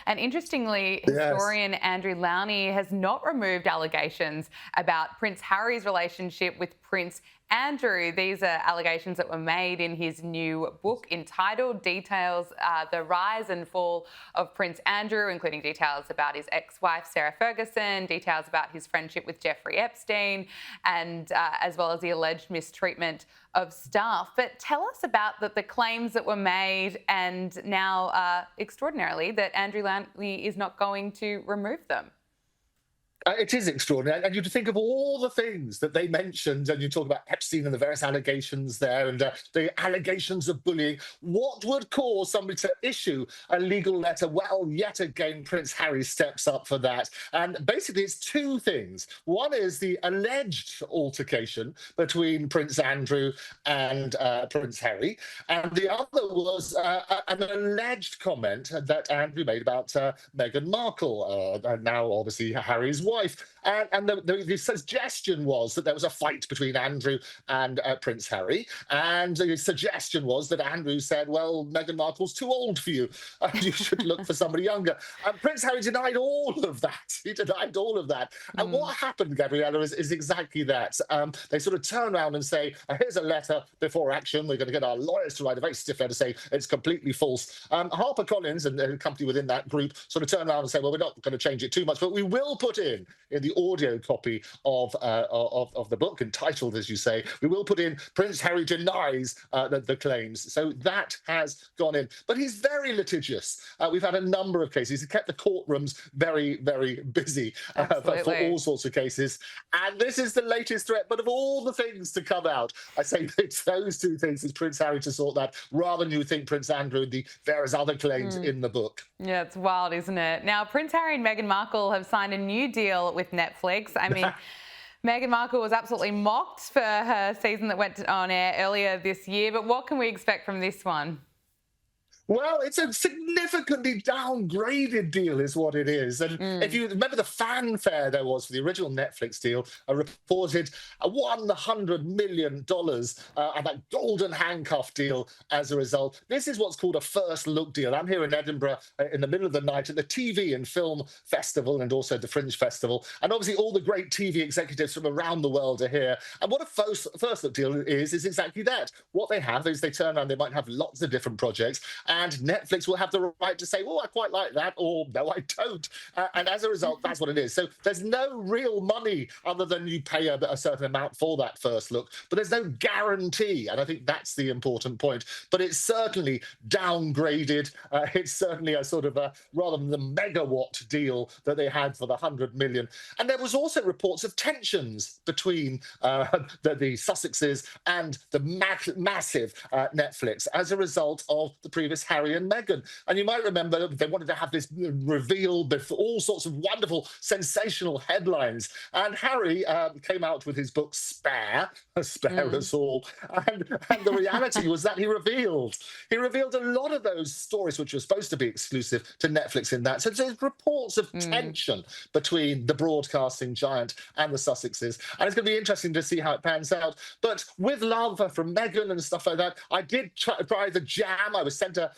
And interestingly, Yes. historian Andrew Lownie has not removed allegations about Prince Harry's relationship with Prince Andrew. These are allegations that were made in his new book entitled Details The Rise and Fall of Prince Andrew, including details about his ex-wife Sarah Ferguson, details about his friendship with Jeffrey Epstein, and as well as the alleged mistreatment of staff. But tell us about the claims that were made, and now extraordinarily that Andrew Lownie is not going to remove them. It is extraordinary. And you think of all the things that they mentioned, and you talk about Epstein and the various allegations there, and the allegations of bullying. What would cause somebody to issue a legal letter? Well, yet again, Prince Harry steps up for that. And basically, it's two things. One is the alleged altercation between Prince Andrew and Prince Harry. And the other was an alleged comment that Andrew made about Meghan Markle, now obviously Harry's wife. And the suggestion was that there was a fight between Andrew and Prince Harry. And the suggestion was that Andrew said, well, Meghan Markle's too old for you. You should look for somebody younger. And Prince Harry denied all of that. He denied all of that. And what happened, Gabriella, is exactly that. They sort of turn around and say, here's a letter before action. We're going to get our lawyers to write a very stiff letter saying it's completely false. HarperCollins and a company within that group sort of turn around and say, well, we're not going to change it too much, but we will put in the audio copy of the book, entitled, as you say, we will put in Prince Harry denies the claims. So that has gone in. But he's very litigious. We've had a number of cases. He's kept the courtrooms very, very busy for all sorts of cases. And this is the latest threat. But of all the things to come out, I say it's those two things. It's Prince Harry to sort that, rather than you think Prince Andrew and the various other claims in the book. Yeah, it's wild, isn't it? Now, Prince Harry and Meghan Markle have signed a new deal with Netflix. I mean, Meghan Markle was absolutely mocked for her season that went on air earlier this year. But what can we expect from this one? Well, it's a significantly downgraded deal, is what it is. And if you remember the fanfare there was for the original Netflix deal, I reported $100 million and that golden handcuff deal as a result. This is what's called a first look deal. I'm here in Edinburgh in the middle of the night at the TV and Film Festival and also the Fringe Festival. And obviously all the great TV executives from around the world are here. And what a first look deal is exactly that. What they have is they turn around, they might have lots of different projects, and Netflix will have the right to say, oh, I quite like that, or no, I don't. And as a result, that's what it is. So there's no real money other than you pay a certain amount for that first look, but there's no guarantee. And I think that's the important point. But it's certainly downgraded. It's certainly a sort of rather than the megawatt deal that they had for the 100 million. And there was also reports of tensions between the Sussexes and the massive Netflix as a result of the previous Harry and Meghan. And you might remember they wanted to have this reveal before all sorts of wonderful, sensational headlines. And Harry came out with his book Spare Us All. And the reality was that he revealed a lot of those stories which were supposed to be exclusive to Netflix in that. So there's reports of tension between the broadcasting giant and the Sussexes. And it's going to be interesting to see how it pans out. But with love from Meghan and stuff like that, I did try the jam. I was sent a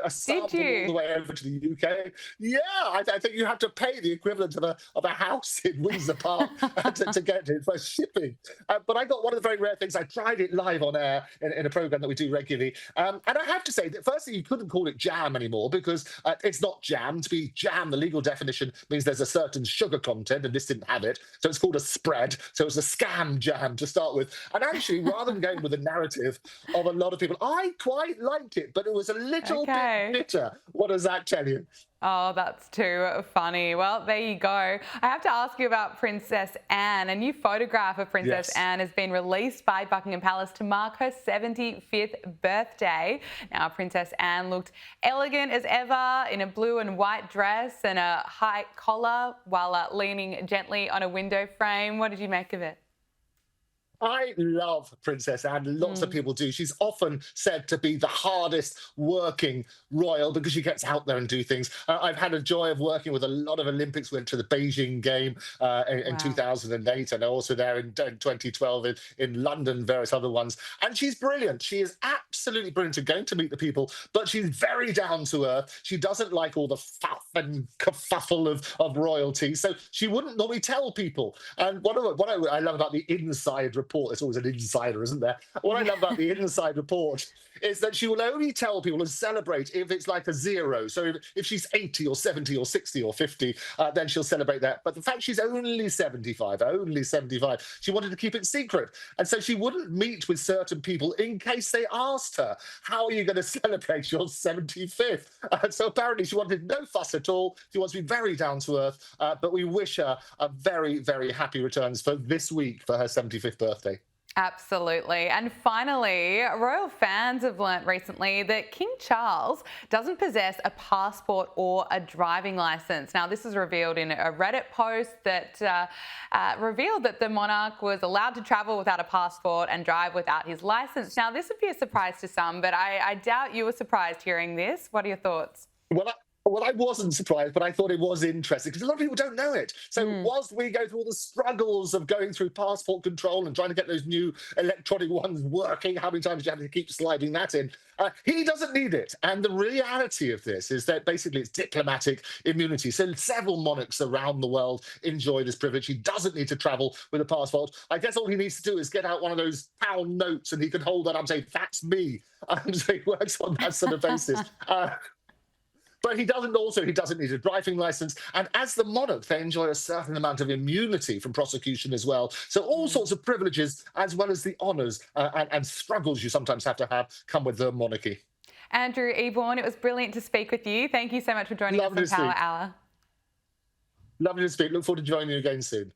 sample all the way over to the UK. Yeah, I think you have to pay the equivalent of a house in Windsor Park to get it for shipping. But I got one of the very rare things. I tried it live on air in a program that we do regularly. And I have to say that firstly, you couldn't call it jam anymore because it's not jam. To be jam, the legal definition means there's a certain sugar content, and this didn't have it. So it's called a spread. So it was a scam jam to start with. And actually, rather than going with the narrative of a lot of people, I quite liked it, but it was a little bit bitter. What does that tell you? Oh, that's too funny. Well, there you go. I have to ask you about Princess Anne. A new photograph of Princess Anne has been released by Buckingham Palace to mark her 75th birthday. Now, Princess Anne looked elegant as ever in a blue and white dress and a high collar while leaning gently on a window frame. What did you make of it? I love Princess Anne. Lots of people do. She's often said to be the hardest working royal because she gets out there and do things. I've had a joy of working with a lot of Olympics. Went to the Beijing game in Wow. 2008, and also there in 2012 in London, various other ones. And she's brilliant. She is absolutely brilliant at going to meet the people, but she's very down to earth. She doesn't like all the faff and kerfuffle of royalty, so she wouldn't normally tell people. And what I love about the inside report, there's always an insider, isn't there? What I love about the inside report is that she will only tell people and celebrate if it's like a zero. So if she's 80 or 70 or 60 or 50, then she'll celebrate that. But the fact she's only 75, she wanted to keep it secret. And so she wouldn't meet with certain people in case they asked her, how are you going to celebrate your 75th? So apparently she wanted no fuss at all. She wants to be very down to earth. But we wish her a very, very happy returns for this week for her 75th birthday. Absolutely. And finally, royal fans have learnt recently that King Charles doesn't possess a passport or a driving licence. Now, this was revealed in a Reddit post that revealed that the monarch was allowed to travel without a passport and drive without his licence. Now, this would be a surprise to some, but I doubt you were surprised hearing this. What are your thoughts? Well, I wasn't surprised, but I thought it was interesting because a lot of people don't know it. So, whilst we go through all the struggles of going through passport control and trying to get those new electronic ones working, how many times do you have to keep sliding that in? He doesn't need it. And the reality of this is that basically it's diplomatic immunity. So, several monarchs around the world enjoy this privilege. He doesn't need to travel with a passport. I guess all he needs to do is get out one of those pound notes and he can hold that up and say, that's me. So, he works on that sort of basis. But he doesn't need a driving license. And as the monarch, they enjoy a certain amount of immunity from prosecution as well. So all sorts of privileges, as well as the honours and struggles you sometimes have to have, come with the monarchy. Andrew Eborn, it was brilliant to speak with you. Thank you so much for joining us on Power Hour. Lovely to speak. Look forward to joining you again soon.